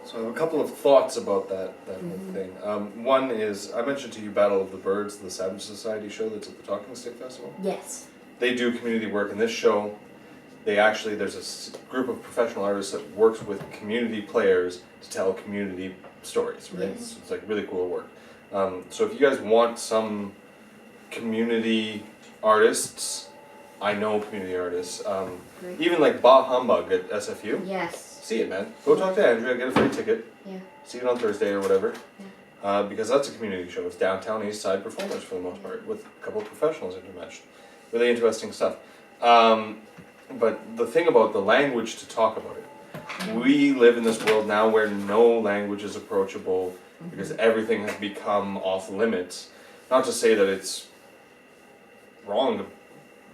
So I have a couple of thoughts about that whole thing. One is, I mentioned to you Battle of the Birds, the Savage Society show that's at the Talking Stick Festival. Yes. They do community work in this show. There's a group of professional artists that works with community players to tell community stories, right? Yes. It's like really cool work. So if you guys want some community artists, I know community artists, even like Bah Humbug at SFU. Yes. See it, man. Go talk to Andrea, get a free ticket. Yeah. See it on Thursday or whatever. Yeah. Because that's a community show. It's downtown East Side performers for the most part, with a couple of professionals intermeshed. Really interesting stuff. But the thing about the language to talk about it, we live in this world now where no language is approachable because everything has become off limits. Not to say that it's wrong,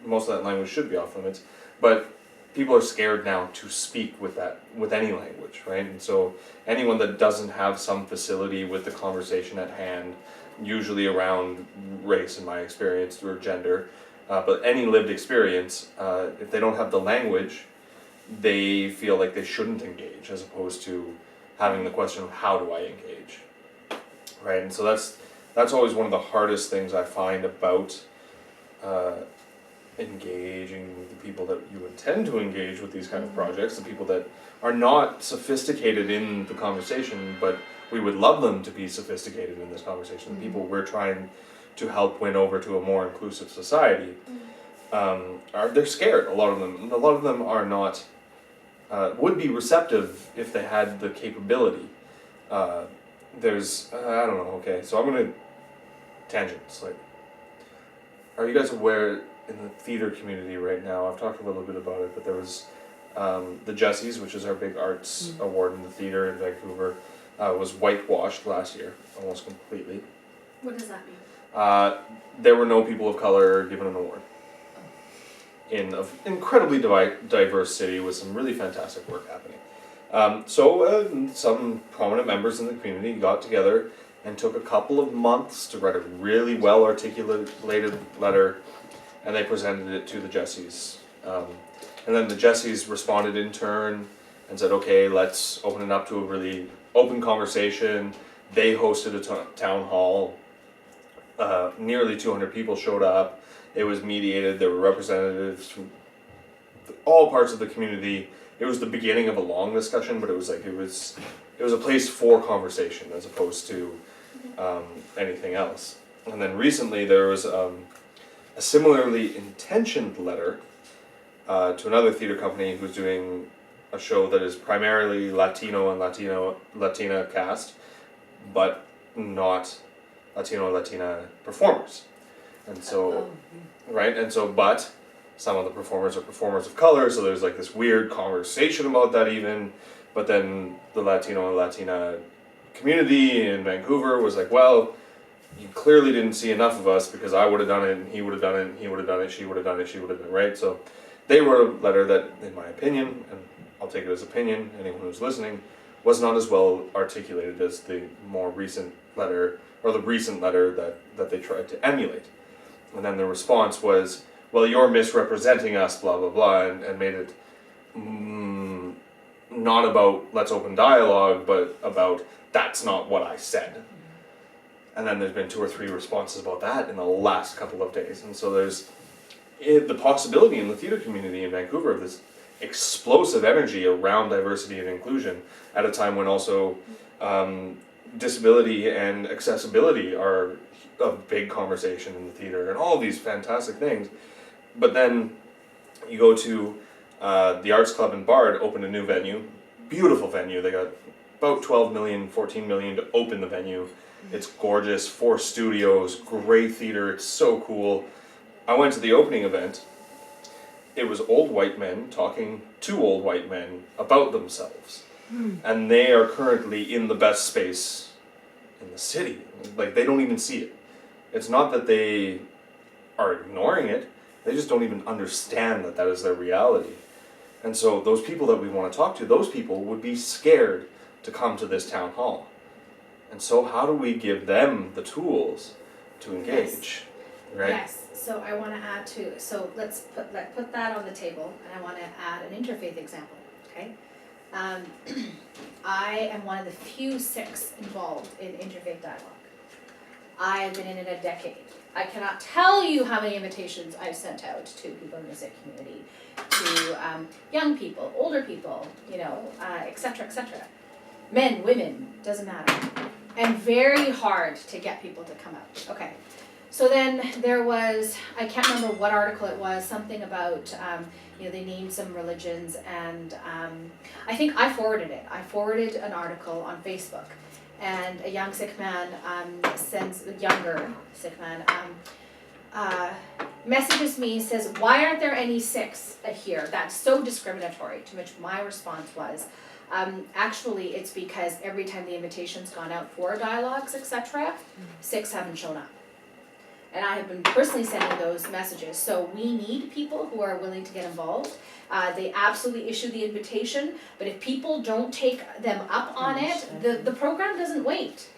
most of that language should be off limits, but people are scared now to speak with any language, right? And so anyone that doesn't have some facility with the conversation at hand, usually around race in my experience, or gender, but any lived experience, if they don't have the language, they feel like they shouldn't engage, as opposed to having the question of how do I engage, right? And so that's always one of the hardest things I find about engaging the people that you intend to engage with these kind of projects, the people that are not sophisticated in the conversation, but we would love them to be sophisticated in this conversation, the people we're trying to help win over to a more inclusive society, they're scared, a lot of them. And a lot of them are not, would be receptive if they had the capability. I don't know, okay, so I'm going to tangent slightly. Are you guys aware, in the theater community right now, I've talked a little bit about it, but there was the Jessies, which is our big arts award in the theater in Vancouver, was whitewashed last year, almost completely. What does that mean? There were no people of color given an award. In an incredibly diverse city with some really fantastic work happening. So some prominent members in the community got together and took a couple of months to write a really well articulated letter, and they presented it to the Jessies. And then the Jessies responded in turn and said, okay, let's open it up to a really open conversation. They hosted a town hall. Nearly 200 people showed up. It was mediated. There were representatives from all parts of the community. It was the beginning of a long discussion, but it was a place for conversation as opposed to anything else. And then recently there was a similarly intentioned letter to another theater company who's doing a show that is primarily Latino and Latina cast, but not Latino and Latina performers. And so, right, and so, but some of the performers are performers of color, so there's like this weird conversation about that even, but then the Latino and Latina community in Vancouver was like, well, you clearly didn't see enough of us because I would have done it, and he would have done it, and he would have done it, she would have done it, she would have done it, right? So they wrote a letter that, in my opinion, and I'll take it as opinion, anyone who's listening, was not as well articulated as the more recent letter, or the recent letter that they tried to emulate. And then the response was, well, you're misrepresenting us, blah, blah, blah, and made it not about let's open dialogue, but about that's not what I said. And then there's been 2 or 3 responses about that in the last couple of days. And so there's the possibility in the theater community in Vancouver of this explosive energy around diversity and inclusion at a time when also disability and accessibility are a big conversation in the theater and all these fantastic things. But then you go to the Arts Club in Bard, opened a new venue, beautiful venue. They got about 12 million, 14 million to open the venue. It's gorgeous, 4 studios, great theater, it's so cool. I went to the opening event. It was old white men talking to old white men about themselves. And they are currently in the best space in the city. Like, they don't even see it. It's not that they are ignoring it, they just don't even understand that that is their reality. And so those people that we want to talk to, those people would be scared to come to this town hall. And so how do we give them the tools to engage? Yes. Right? Yes. So I want to add so let's put that on the table, and I want to add an interfaith example, okay? I am one of the few Sikhs involved in interfaith dialogue. I have been in it a decade. I cannot tell you how many invitations I've sent out to people in the Sikh community, to young people, older people, et cetera, et cetera. Men, women, doesn't matter. And very hard to get people to come out. Okay. So then there was, I can't remember what article it was, something about, they named some religions, and I think I forwarded it. I forwarded an article on Facebook, and a young Sikh man messages me, says, why aren't there any Sikhs here? That's so discriminatory, to which my response was, actually it's because every time the invitation's gone out for dialogues, etc., Sikhs haven't shown up. And I have been personally sending those messages. So we need people who are willing to get involved. They absolutely issue the invitation, but if people don't take them up on it, the program doesn't wait,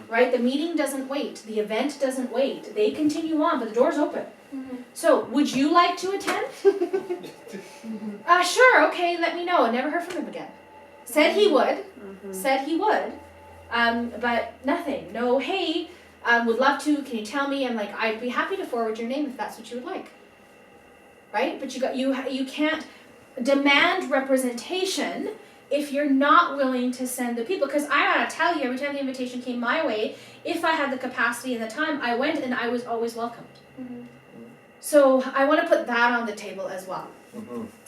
right? The meeting doesn't wait. The event doesn't wait. They continue on, but the door's open. So, would you like to attend? Sure, okay, let me know. Never heard from him again. Said he would, but nothing. No, hey, would love to, can you tell me? I'm like, I'd be happy to forward your name if that's what you would like. Right? But you can't demand representation if you're not willing to send the people. Because I gotta tell you, every time the invitation came my way, if I had the capacity and the time, I went and I was always welcomed. So I want to put that on the table as well.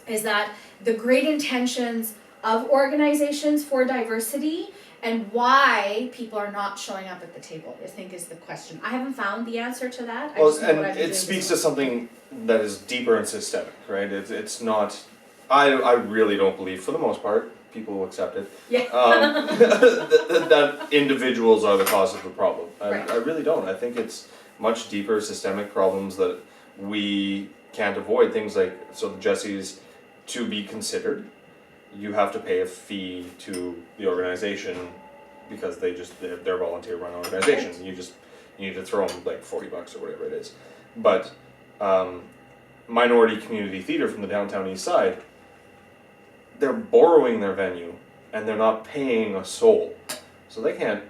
Is that the great intentions of organizations for diversity and why people are not showing up at the table, I think is the question. I haven't found the answer to that. Well, and it speaks to something that is deeper and systemic, right? It's not, I really don't believe, for the most part, people will accept it, that individuals are the cause of the problem. I really don't. I think it's much deeper systemic problems that we can't avoid. Things like, so the Jessies, to be considered, you have to pay a fee to the organization because they're a volunteer run organization. You need to throw them like $40 or whatever it is. But minority community theater from the downtown east side, they're borrowing their venue and they're not paying a soul. So they can't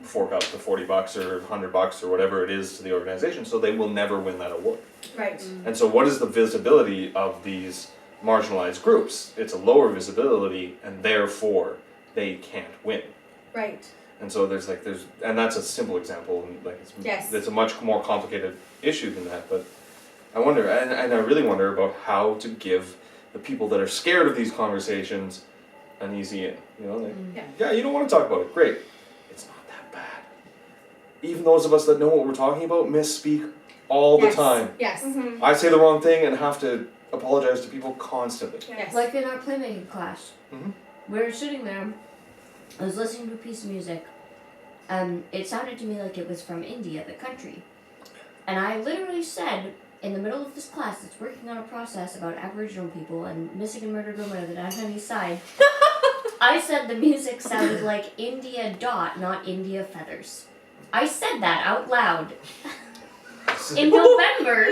fork out the $40 or $100 or whatever it is to the organization, so they will never win that award. Right. And so what is the visibility of these marginalized groups? It's a lower visibility, and therefore they can't win. Right. And so and that's a simple example, and it's a much more complicated issue than that. But I wonder, and I really wonder about how to give the people that are scared of these conversations an easy in. Yeah, you don't want to talk about it. Great. It's not that bad. Even those of us that know what we're talking about misspeak all the time. Yes. I say the wrong thing and have to apologize to people constantly. Yes. Like in our playmaking class, we were sitting there, I was listening to a piece of music, and it sounded to me like it was from India, the country. And I literally said, in the middle of this class that's working on a process about Aboriginal people and missing and murdered women of the downtown east side, I said the music sounded like India dot, not India feathers. I said that out loud. In November,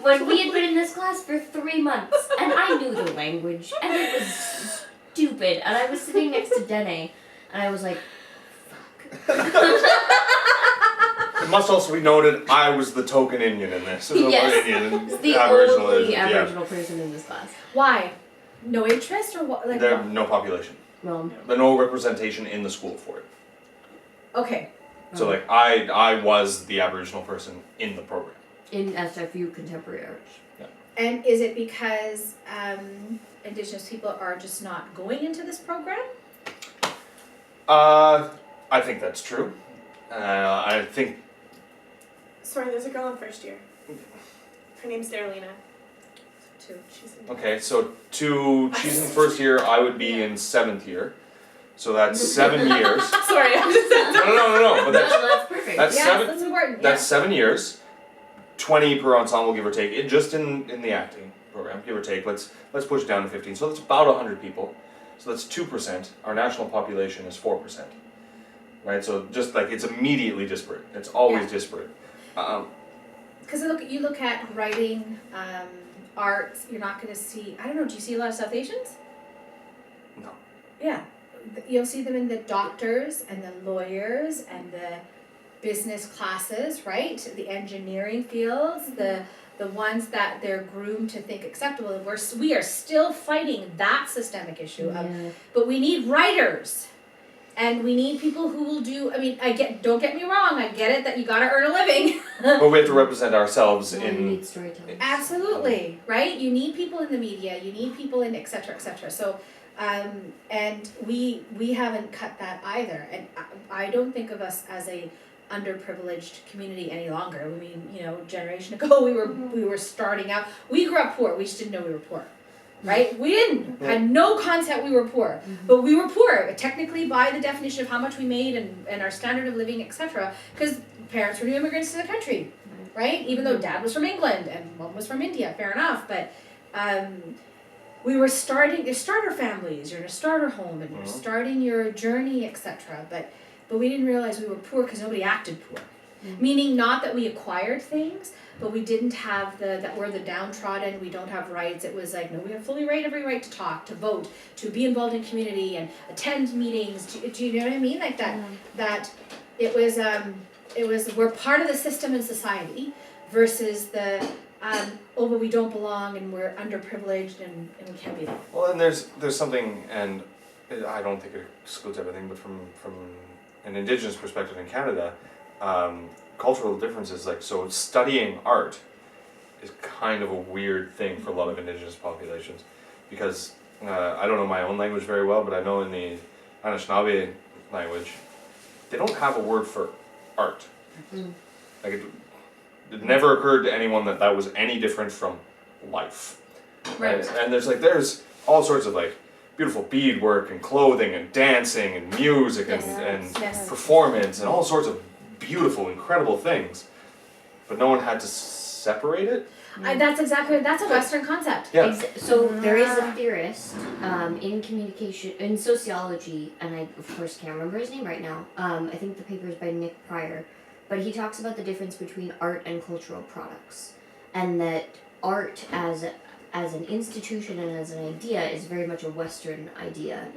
when we had been in this class for 3 months, and I knew the language, and it was stupid, and I was sitting next to Dene, and I was like, fuck. It must also be noted, I was the token Indian in this. Yes, the only Aboriginal person in this class. Why? No interest or what? Like There's no population. Well, There's no representation in the school for it. Okay. So I was the Aboriginal person in the program. In SFU Contemporary Arts. Yeah. And is it because Indigenous people are just not going into this program? I think that's true. I think... Sorry, there's a girl in first year. Her name's Darlena. She's in Okay, so she's in first year, I would be in 7th year. So that's 7 years. Sorry, I'm just... No, but That's perfect. that's That's important. That's 7 years, 20 per ensemble, give or take. Just in the acting program, give or take. Let's push it down to 15. So that's about 100 people. So that's 2%. Our national population is 4%. Right. So just it's immediately disparate. It's always disparate. Because you look at writing, arts. You're not going to see. I don't know. Do you see a lot of South Asians? No. Yeah, you'll see them in the doctors and the lawyers and the business classes, right? The engineering fields, the ones that they're groomed to think acceptable. We are still fighting that systemic issue but we need writers. And we need people who will do, I mean, don't get me wrong, I get it that you gotta earn a living. But we have to represent ourselves You in. need storytellers. Absolutely, right? You need people in the media, you need people in et cetera, et cetera. So, and we haven't cut that either. And I don't think of us as a underprivileged community any longer. I mean, you know, a generation ago we were starting out. We grew up poor, we just didn't know we were poor. Right? We didn't had no concept we were poor. But we were poor, technically by the definition of how much we made and our standard of living, etc. Because parents were new immigrants to the country. Right? Even though dad was from England and mom was from India, fair enough. But we were starting your starter families, you're in a starter home and you're starting your journey, etc. But we didn't realize we were poor because nobody acted poor. Meaning not that we acquired things, but we didn't have that we're the downtrodden, we don't have rights. It was like, no, we have every right to talk, to vote, to be involved in community and attend meetings. Do you know what I mean? Like that, that it was, we're part of the system in society versus the, but we don't belong and we're underprivileged and we can't be there. Well, and there's something, and I don't think it excludes everything, but from an Indigenous perspective in Canada, cultural differences, like, so studying art is kind of a weird thing for a lot of Indigenous populations, because I don't know my own language very well, but I know in the Anishinaabe language, they don't have a word for art. Like it never occurred to anyone that was any different from life. Right. And there's all sorts of like beautiful beadwork and clothing and dancing and music and performance and all sorts of beautiful, incredible things, but no one had to separate it. That's a Western concept. Yeah. So there is a theorist in communication, in sociology, and I of course can't remember his name right now. I think the paper is by Nick Pryor, but he talks about the difference between art and cultural products, and that art as an institution and as an idea is very much a Western idea,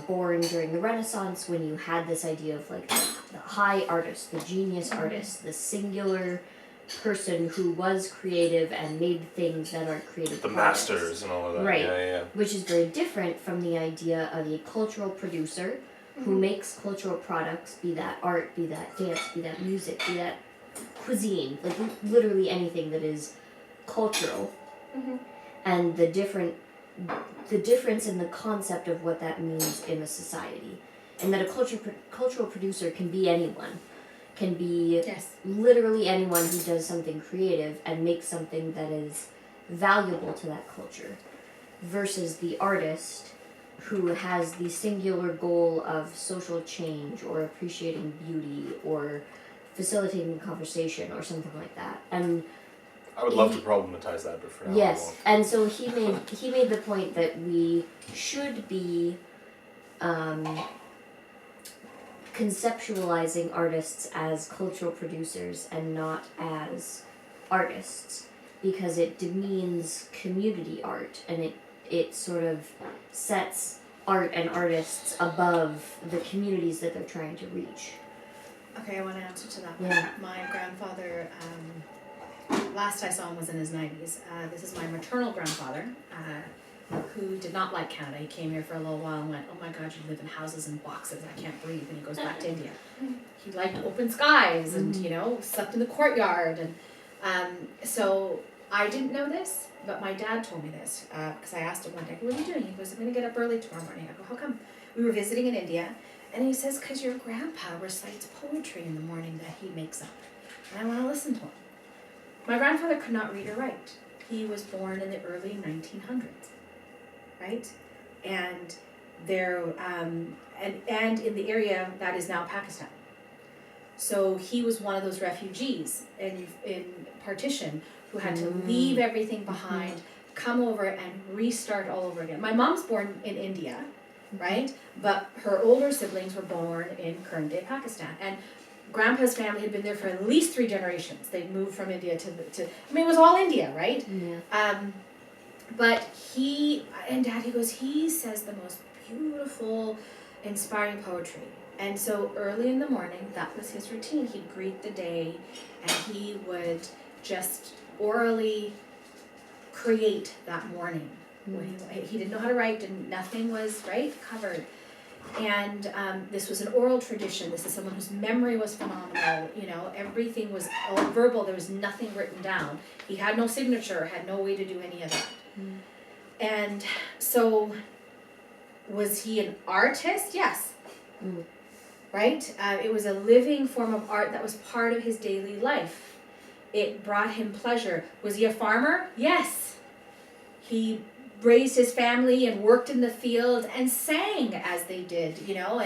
born during the Renaissance, when you had this idea of like the high artist, the genius artist, the singular person who was creative and made things that are creative. The products. masters and all of that. Right. Yeah. Which is very different from the idea of a cultural producer who makes cultural products, be that art, be that dance, be that music, be that cuisine, like literally anything that is cultural. And the difference in the concept of what that means in a society, and that a cultural producer can be anyone, can be literally anyone who does something creative and makes something that is valuable to that culture, versus the artist who has the singular goal of social change or appreciating beauty or facilitating conversation or something like that. And I would love to problematize that, but for now yes, I won't. and so he made the point that we should be conceptualizing artists as cultural producers and not as artists, because it demeans community art, and it sort of sets art and artists above the communities that they're trying to reach. Okay, I want to answer to that. Yeah. My grandfather, last I saw him was in his 90s. This is my maternal grandfather, who did not like Canada. He came here for a little while and went, oh my God, you live in houses and boxes, I can't breathe, and he goes back to India. He liked open skies and, slept in the courtyard. And so I didn't know this, but my dad told me this, because I asked him one day, what are you doing? He goes, I'm going to get up early tomorrow morning. I go, how come? We were visiting in India, and he says, because your grandpa recites poetry in the morning that he makes up, and I want to listen to him. My grandfather could not read or write. He was born in the early 1900s, right? And there, and in the area that is now Pakistan. So he was one of those refugees in partition who had to leave everything behind, come over and restart all over again. My mom's born in India, right? But her older siblings were born in current day Pakistan. And Grandpa's family had been there for at least 3 generations. They'd moved from India to it was all India, right? Yeah. But Dad, he goes, he says the most beautiful, inspiring poetry. And so early in the morning, that was his routine. He'd greet the day, and he would just orally create that morning. He didn't know how to write, and nothing was covered. And this was an oral tradition. This is someone whose memory was phenomenal. You know, everything was all verbal. There was nothing written down. He had no signature, had no way to do any of that. And so, was he an artist? Yes. Right? It was a living form of art that was part of his daily life. It brought him pleasure. Was he a farmer? Yes. He raised his family and worked in the field and sang as they did, you know,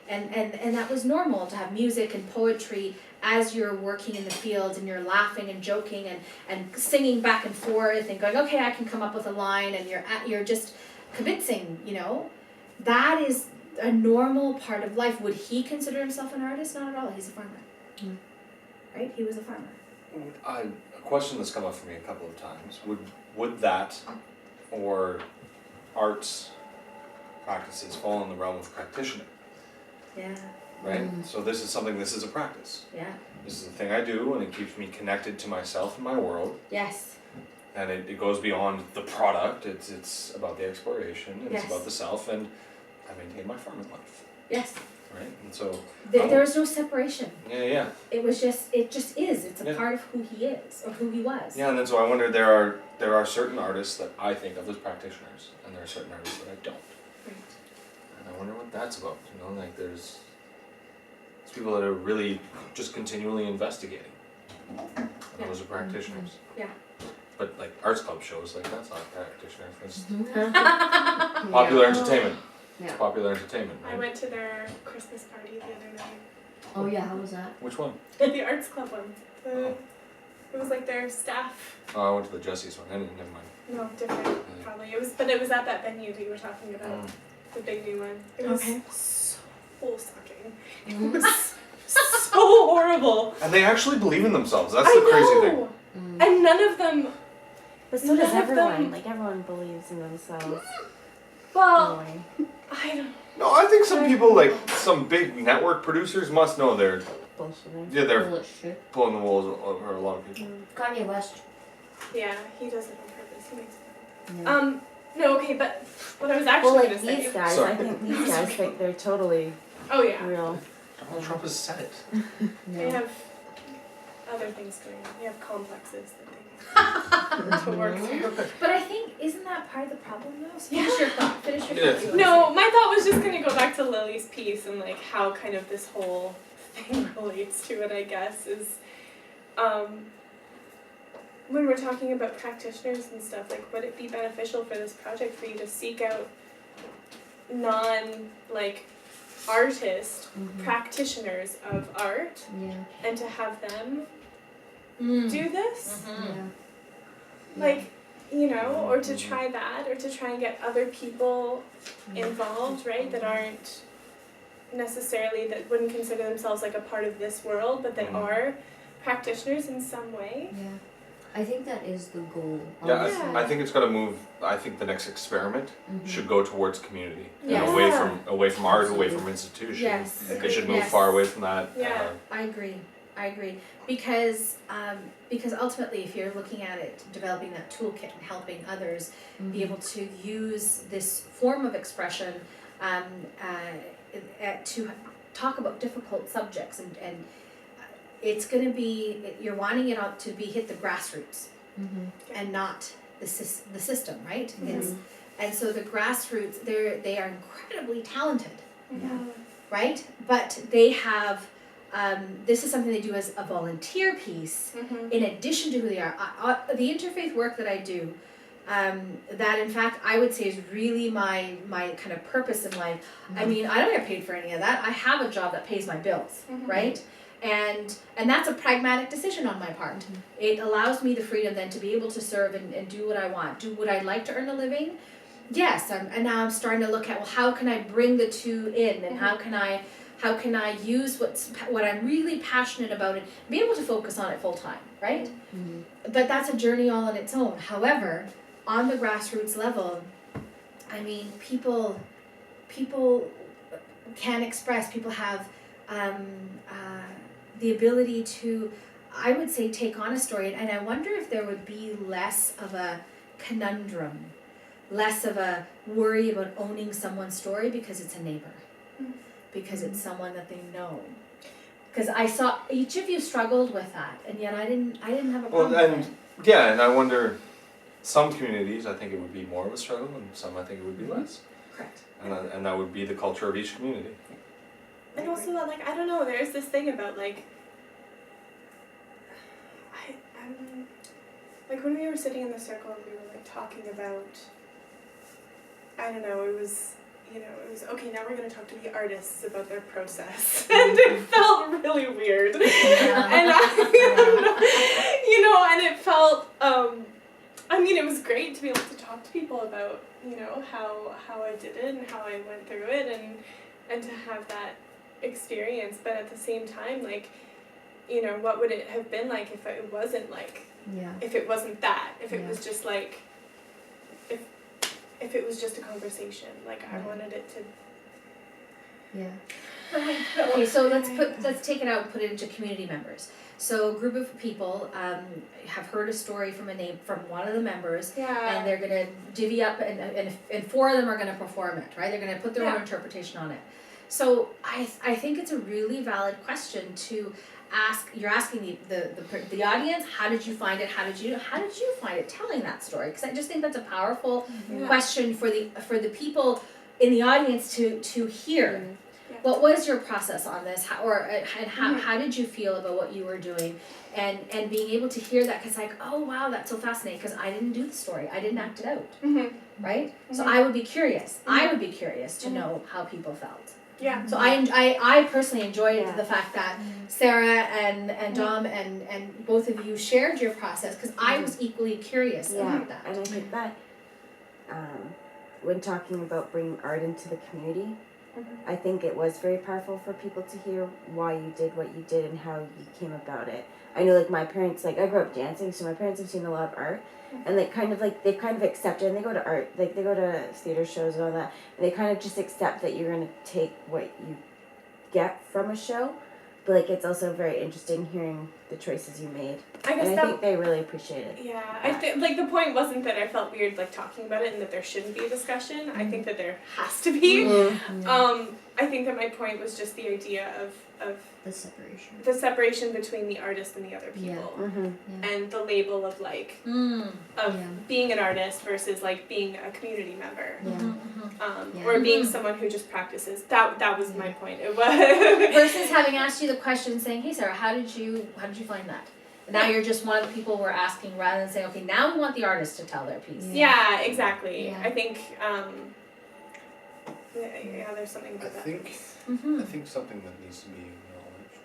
and that was normal to have music and poetry as you're working in the fields and you're laughing and joking and singing back and forth and going, okay, I can come up with a line, and you're just kibitzing, you know. That is a normal part of life. Would he consider himself an artist? Not at all. He's a farmer. Right? He was a farmer. A question that's come up for me a couple of times. Would that or arts practices fall in the realm of practitioner? Yeah. Right? So this is a practice. Yeah. This is a thing I do, and it keeps me connected to myself and my world. Yes. And it goes beyond the product. It's about the exploration, and Yes. it's about the self, and I maintain my farming life. Yes. Right? And so There was no separation. Yeah. It just is. It's a Yeah. part of who he is, or who he was. Yeah, and then so I wonder, there are certain artists that I think of as practitioners, and there are certain artists that I don't. Right. And I wonder what that's about. You know, like there's people that are really just continually investigating. And those are practitioners. Yeah. But like arts club shows, like that's not a practitioner. It's popular entertainment. Yeah. It's popular entertainment, I right? went to their Christmas party the other night. Oh yeah, how was that? Which one? The arts club one. It was like their staff. Oh, I went to the Jesse's one. Never mind. No, different probably. It was at that venue that you were talking about. The big new one. It was so sucking. It was so horrible. And they actually believe in themselves. That's the crazy thing. And none of them. But so does None of them- everyone. Like everyone believes in themselves. Well, in a way. I don't. No, I think some people, like some big network producers, must know they're Bullshit. Bullshit. pulling the wool over a lot of people. Kanye West. Yeah, he does it on purpose. He makes it. Yeah. No, okay, but what I was actually Well, gonna like say. these guys, Sorry. I think these guys think they're totally Oh yeah. real. Donald Trump has said it. They have other things going on. They have complexes that they to work through. But I think, isn't that part of the problem though? So Yeah. finish your thought. Finish your Yeah. thought. You wanna No, my thought was just gonna go back to Lily's piece and like how kind of this whole thing relates to it, I guess, is when we're talking about practitioners and stuff, like would it be beneficial for this project for you to seek out artist practitioners of art Yeah. and to have them Mm. do this? Yeah. Like, you know, or to try that, or to try and get other people involved, right, that aren't necessarily, that wouldn't consider themselves like a part of this world, but that are practitioners in some way. Yeah. I think that is the goal. Yeah, honestly. I think it's got to move. I think the next experiment should go towards community, Yes. and away from art, away from institutions. Yes. They should move Yes. far away from that. Yeah. I agree. Because ultimately, if you're looking at it, developing that toolkit and helping others be able to use this form of expression to talk about difficult subjects, and it's going to be, you're wanting it all to be hit the grassroots and not the system, right? And so the grassroots, they are incredibly talented, right? But they have. This is something they do as a volunteer piece, in addition to who they are. The interfaith work that I do, that in fact I would say is really my kind of purpose in life. I mean, I don't get paid for any of that. I have a job that pays my bills, right? And that's a pragmatic decision on my part. It allows me the freedom then to be able to serve and do what I want. Would I like to earn a living? Yes, and now I'm starting to look at, well, how can I bring the two in, and how can I use what I'm really passionate about and be able to focus on it full time, right? But that's a journey all on its own. However, on the grassroots level, I mean, people people can express, people have the ability to, I would say, take on a story, and I wonder if there would be less of a conundrum, less of a worry about owning someone's story because it's a neighbor, because it's someone that they know. Because I saw each of you struggled with that, and yet I didn't have a problem with it. Yeah, and I wonder, some communities I think it would be more of a struggle, and some I think it would be less. Correct. And that would be the culture of each community. And also, like, I don't know, there's this thing about, like, I'm like, when we were sitting in the circle, we were, like, talking about, I don't know, it was, okay, now we're going to talk to the artists about their process. And it felt really weird. And and it felt, it was great to be able to talk to people about, how I did it and how I went through it and to have that experience. But at the same time, like, what would it have been like if it wasn't like, if it wasn't that, if it was just like, if it was just a conversation, like I wanted it to. Yeah. Okay, so let's take it out and put it into community members. So a group of people have heard a story from one of the members, and they're gonna divvy up, and 4 of them are gonna perform it, right? They're gonna put their own interpretation on it. So I think it's a really valid question to ask. You're asking the audience, how did you find it? How did you find it telling that story? Because I just think that's a powerful question for the people in the audience to hear. What was your process on this? How did you feel about what you were doing? And being able to hear that, because like, oh wow, that's so fascinating, because I didn't do the story. I didn't act it out. Right? So I would be curious. I would be curious to know how people felt. Yeah. So I personally enjoyed the fact that Sarah and Dom and both of you shared your process, because I was equally curious about that. And I think that when talking about bringing art into the community, I think it was very powerful for people to hear why you did what you did and how you came about it. I know, like, my parents, like, I grew up dancing, so my parents have seen a lot of art, and they've kind of accepted, and they go to art, like, they go to theater shows and all that, and they kind of just accept that you're going to take what you get from a show, but, like, it's also very interesting hearing the choices you made. I think they really appreciate it. Yeah, I think, like, the point wasn't that I felt weird, like, talking about it and that there shouldn't be a discussion. I think that there has to be. I think that my point was just the idea of the separation between the artist and the other people, and the label of, like, being an artist versus, like, being a community member, or being someone who just practices. That was my point. It was versus having asked you the question, saying, "Hey, Sarah, how did you find that?" And now you're just one of the people we're asking, rather than saying, "Okay, now we want the artist to tell their piece." Yeah, exactly. Yeah. I think. There's something about that. I think something that needs to be acknowledged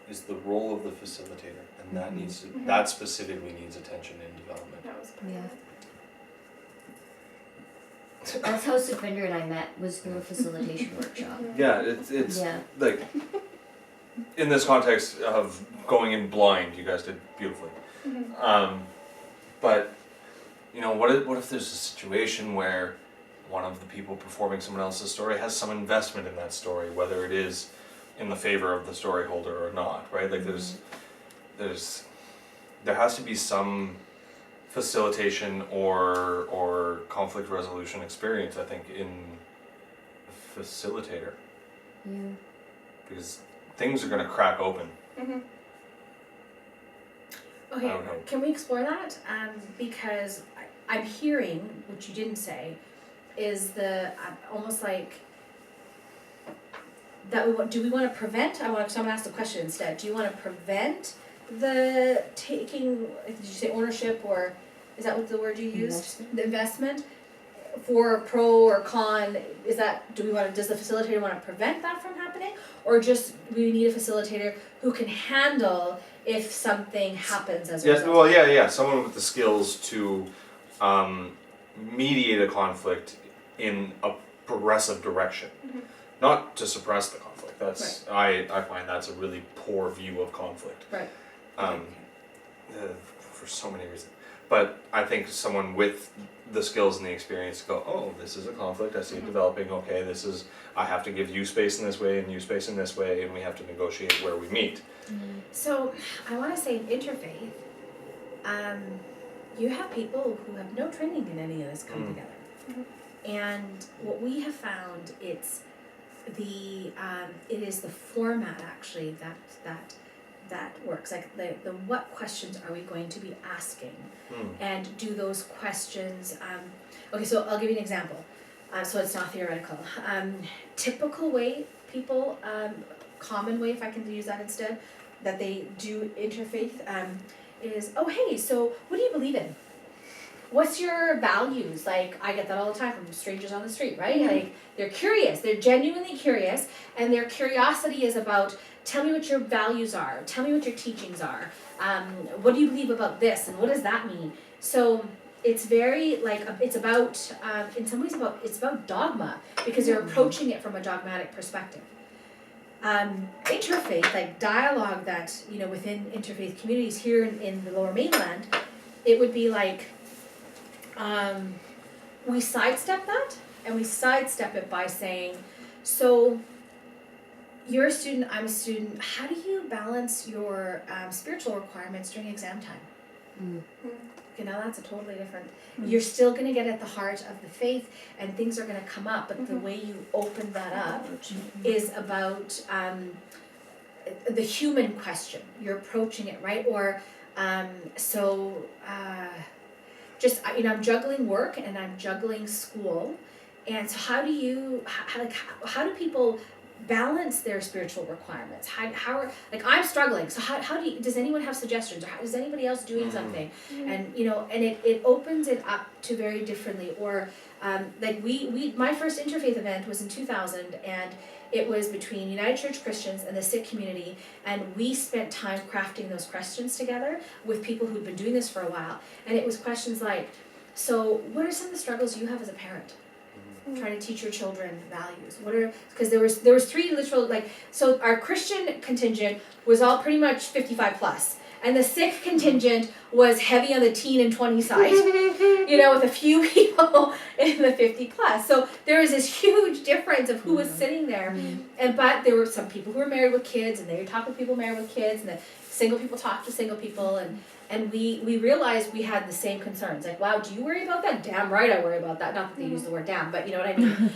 is the role of the facilitator, and that needs to, that specifically needs attention in development. That was part of it. That's how Supinder and I met, was through a facilitation workshop. Yeah, it's like, in this context of going in blind, you guys did beautifully. But what if there's a situation where one of the people performing someone else's story has some investment in that story, whether it is in the favor of the story holder or not, right? Like there has to be some facilitation or conflict resolution experience, I think, in a facilitator. Yeah. Because things are going to crack open. Okay, can we explore that? Because I'm hearing, which you didn't say, is the almost like that. Do we want to prevent? Someone asked the question instead. Do you want to prevent the taking? Did you say ownership, or is that what the word you used? The investment for pro or con. Is that? Does the facilitator want to prevent that from happening, or just we need a facilitator who can handle if something happens as a result? Well, someone with the skills to mediate a conflict in a progressive direction, not to suppress the conflict. That's I find that's a really poor view of conflict. Right. For so many reasons. but I think someone with the skills and the experience to go, oh, this is a conflict, I see it developing, okay, this is, I have to give you space in this way and you space in this way, and we have to negotiate where we meet. So I want to say in interfaith, you have people who have no training in any of this come together. And what we have found, it's the it is the format actually that works. Like the what questions are we going to be asking, and do those questions. Okay, so I'll give you an example. So it's not theoretical. Typical way people, common way, if I can use that instead, that they do interfaith is, oh hey, so what do you believe in? What's your values? Like, I get that all the time from strangers on the street, right? Like, they're curious, they're genuinely curious, and their curiosity is about, tell me what your values are, tell me what your teachings are, what do you believe about this, and what does that mean? So, it's very, like, it's about, in some ways, it's about dogma, because they're approaching it from a dogmatic perspective. Interfaith, like dialogue that, within interfaith communities here in the Lower Mainland, it would be like, we sidestep that, and we sidestep it by saying, so you're a student, I'm a student, how do you balance your spiritual requirements during exam time? Okay, now that's a totally different, you're still going to get at the heart of the faith, and things are going to come up, but the way you open that up is about the human question. You're approaching it, right? Or, just, I'm juggling work and I'm juggling school, and so how do people balance their spiritual requirements? How I'm struggling, so how does anyone have suggestions, or is anybody else doing something? And and it opens it up to very differently. Or my first interfaith event was in 2000, and it was between United Church Christians and the Sikh community, and we spent time crafting those questions together with people who'd been doing this for a while. And it was questions like, so what are some of the struggles you have as a parent? Trying to teach your children values. Because there was three literal, so our Christian contingent was all pretty much 55 plus. And the Sikh contingent was heavy on the teen and 20 side, with a few people in the 50 plus. So there was this huge difference of who was sitting there. But there were some people who were married with kids, and they would talk with people married with kids, and the single people talked to single people, and we realized we had the same concerns. Like, wow, do you worry about that? Damn right I worry about that. Not that they use the word damn, but you know what I mean.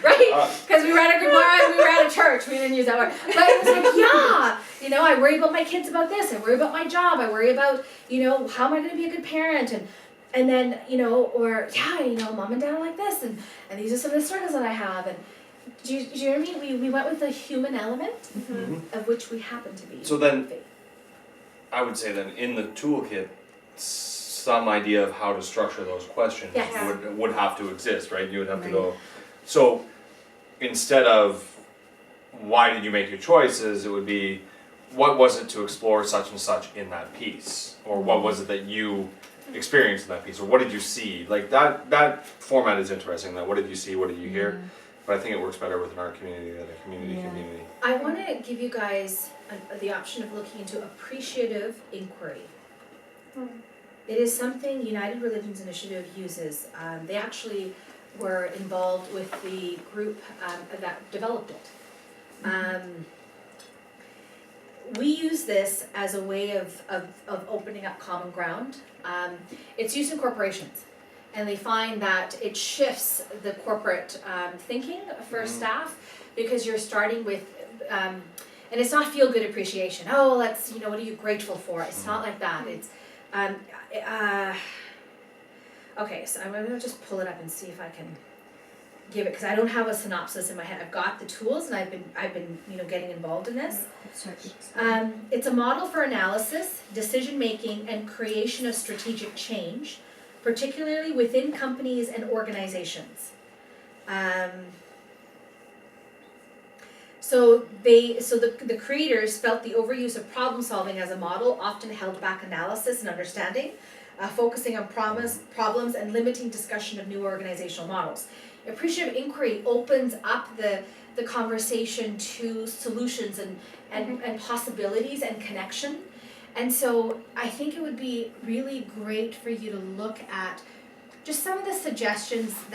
Right? Because we were at a Gemara, we were at a church, we didn't use that word. But it was like, yeah, I worry about my kids about this, I worry about my job, I worry about, how am I going to be a good parent, and then, or, mom and dad are like this, and these are some of the struggles that I have, and do you know what I mean? We went with the human element, of which we happen to be. So then, I would say then, in the toolkit, some idea of how to structure those questions would have to exist, right? You would have to go, so instead of why did you make your choices, it would be what was it to explore such and such in that piece, or what was it that you experienced in that piece, or what did you see? Like that format is interesting. That what did you see, what did you hear? But I think it works better with an art community than a community. I want to give you guys the option of looking into appreciative inquiry. It is something United Religions Initiative uses. They actually were involved with the group that developed it. We use this as a way of opening up common ground. It's used in corporations, and they find that it shifts the corporate thinking for staff, because you're starting with, and it's not feel-good appreciation. Oh, let's, what are you grateful for? It's not like that. It's, okay, so I'm going to just pull it up and see if I can give it, because I don't have a synopsis in my head. I've got the tools, and I've been getting involved in this. It's a model for analysis, decision making, and creation of strategic change, particularly within companies and organizations. So the creators felt the overuse of problem solving as a model often held back analysis and understanding, focusing on problems and limiting discussion of new organizational models. Appreciative inquiry opens up the conversation to solutions and possibilities and connection. And so I think it would be really great for you to look at just some of the suggestions that